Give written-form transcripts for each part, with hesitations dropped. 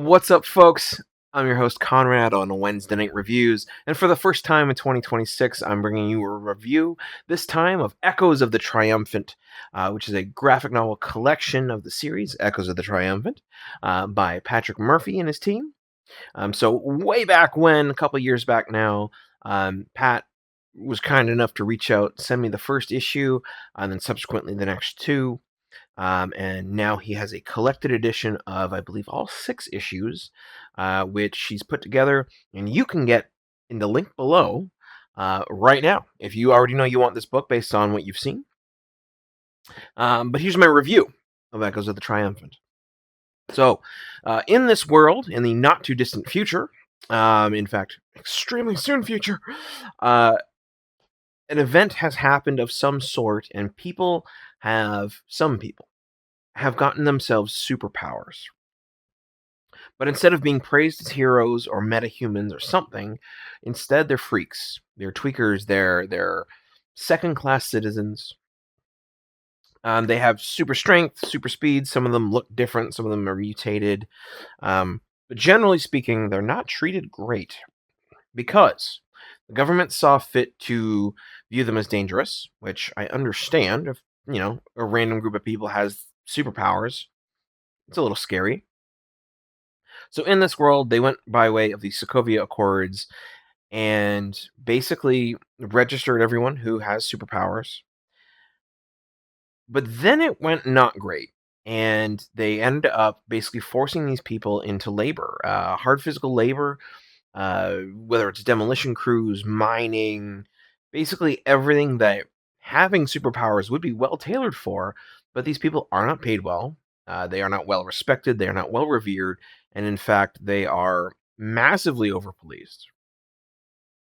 What's up, folks? I'm your host, Conrad, on Wednesday Night Reviews, and for the first time in 2026, I'm bringing you a review, this time of Echoes of the Triumphant, which is a graphic novel collection of the series, Echoes of the Triumphant, by Patrick Murphy and his team. So, way back when, a couple years back now, Pat was kind enough to reach out, send me the first issue, and then subsequently the next two. And now he has a collected edition of, I believe, all 6 issues, which he's put together, and you can get in the link below right now if you already know you want this book based on what you've seen. But here's my review of Echoes of the Triumphant. So, in this world, in the not too distant future, in fact, extremely soon future, an event has happened of some sort, and some people have gotten themselves superpowers. But instead of being praised as heroes or metahumans or something, instead they're freaks. They're tweakers. They're second-class citizens. They have super strength, super speed. Some of them look different. Some of them are mutated. But generally speaking, they're not treated great because the government saw fit to view them as dangerous, which I understand. If a random group of people has superpowers, it's a little scary. So in this world, they went by way of the Sokovia Accords and basically registered everyone who has superpowers. But then it went not great. And they ended up basically forcing these people into labor, hard physical labor, whether it's demolition crews, mining, basically everything that having superpowers would be well tailored for. But these people are not paid well. They are not well respected. They are not well revered. And in fact, they are massively overpoliced.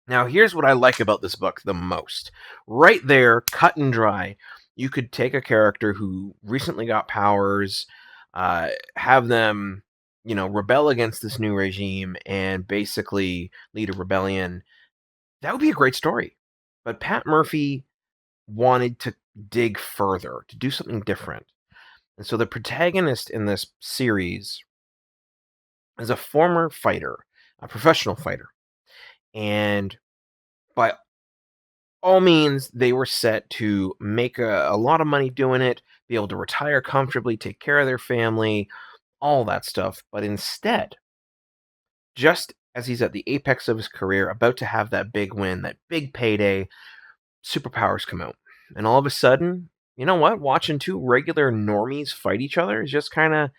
Now, here's what I like about this book the most. Right there, cut and dry, you could take a character who recently got powers, have them, rebel against this new regime and basically lead a rebellion. That would be a great story. But Pat Murphy wanted to dig further, to do something different. And so the protagonist in this series is a former fighter, a professional fighter. And by all means, they were set to make a lot of money doing it, be able to retire comfortably, take care of their family, all that stuff. But instead, just as he's at the apex of his career, about to have that big win, that big payday, superpowers come out. And all of a sudden, you know what? Watching two regular normies fight each other is just kind of,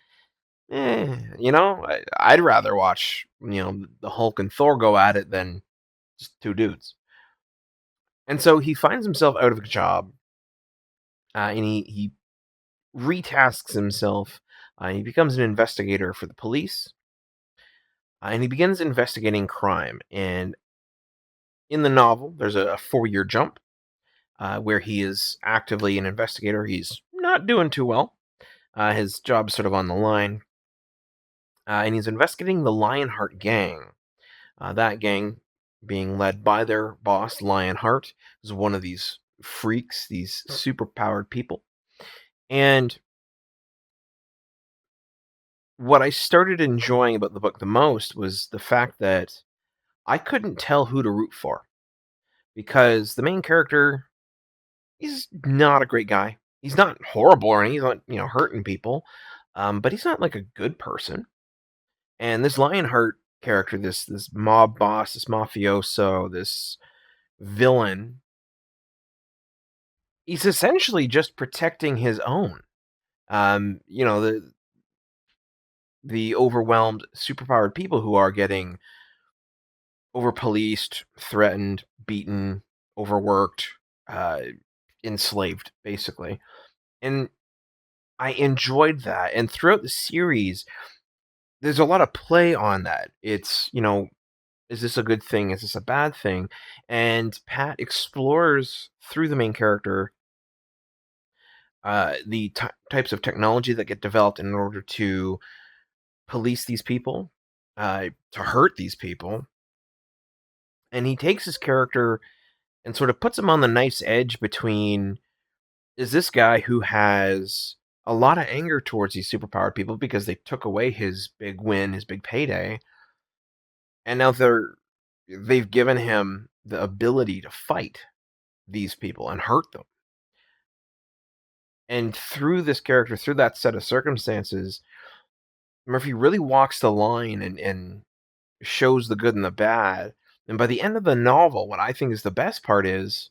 I'd rather watch, the Hulk and Thor go at it than just two dudes. And so he finds himself out of a job, and he retasks himself. He becomes an investigator for the police, and he begins investigating crime. And in the novel, there's a 4-year jump where he is actively an investigator. He's not doing too well. His job's sort of on the line. And he's investigating the Lionheart gang. That gang being led by their boss, Lionheart, is one of these freaks, these super-powered people. And what I started enjoying about the book the most was the fact that I couldn't tell who to root for. Because the main character, he's not a great guy. He's not horrible or anything. He's not, hurting people. But he's not like a good person. And this Lionheart character, this mob boss, this mafioso, this villain, he's essentially just protecting his own. The overwhelmed, superpowered people who are getting overpoliced, threatened, beaten, overworked, uh, enslaved, basically. And I enjoyed that. And throughout the series, there's a lot of play on that. It's, is this a good thing? Is this a bad thing? And Pat explores through the main character the types of technology that get developed in order to police these people, to hurt these people. And he takes his character and sort of puts him on the nice edge between, is this guy who has a lot of anger towards these superpowered people because they took away his big win, his big payday, and now they've given him the ability to fight these people and hurt them. And through this character, through that set of circumstances, Murphy really walks the line and shows the good and the bad. And by the end of the novel, what I think is the best part is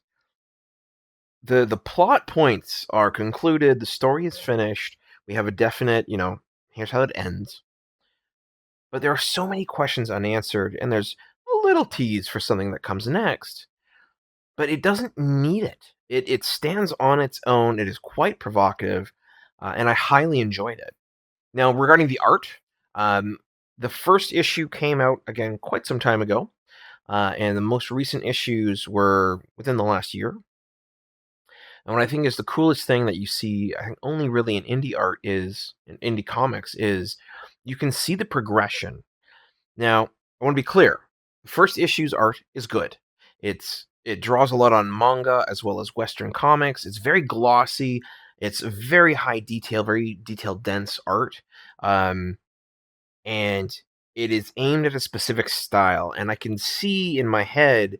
the plot points are concluded, the story is finished. We have a definite, here's how it ends. But there are so many questions unanswered, and there's a little tease for something that comes next. But it doesn't need it. It stands on its own. It is quite provocative, and I highly enjoyed it. Now, regarding the art, um, the first issue came out again quite some time ago, and the most recent issues were within the last year. And what I think is the coolest thing that you see, I think only really in indie art is in indie comics, is you can see the progression. Now, I want to be clear. The first issue's art is good. It draws a lot on manga as well as Western comics. It's very glossy. It's very high detail, very detail dense art. Um, and it is aimed at a specific style. And I can see in my head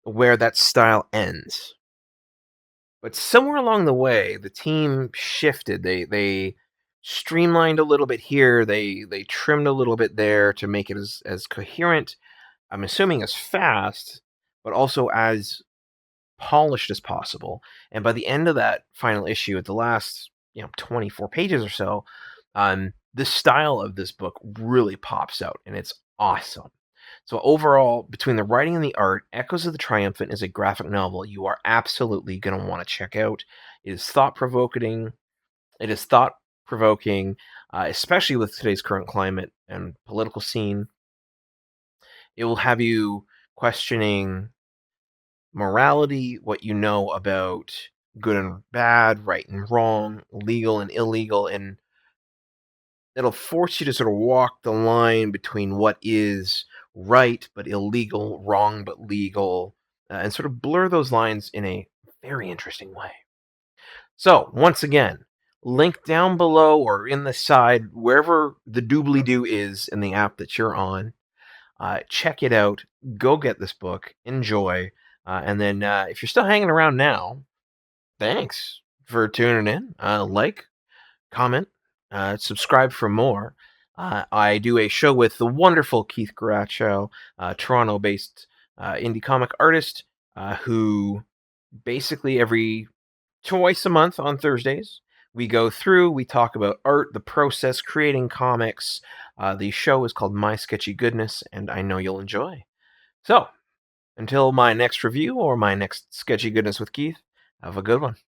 where that style ends. But somewhere along the way, the team shifted. They streamlined a little bit here. They trimmed a little bit there to make it as coherent. I'm assuming as fast, but also as polished as possible. And by the end of that final issue, at the last 24 pages or so, the style of this book really pops out, and it's awesome. So overall, between the writing and the art, Echoes of the Triumphant is a graphic novel you are absolutely going to want to check out. It is thought provoking. It is thought provoking, especially with today's current climate and political scene. It will have you questioning morality, what you know about good and bad, right and wrong, legal and illegal, and it'll force you to sort of walk the line between what is right but illegal, wrong but legal, and sort of blur those lines in a very interesting way. So, once again, link down below or in the side, wherever the doobly doo is in the app that you're on. Check it out. Go get this book. Enjoy. And then if you're still hanging around now, thanks for tuning in. Like, comment, subscribe for more. I do a show with the wonderful Keith Garacho, Toronto-based indie comic artist, who basically every twice a month on Thursdays, we go through, we talk about art, the process, creating comics. The show is called My Sketchy Goodness, and I know you'll enjoy. So, until my next review or my next Sketchy Goodness with Keith, have a good one.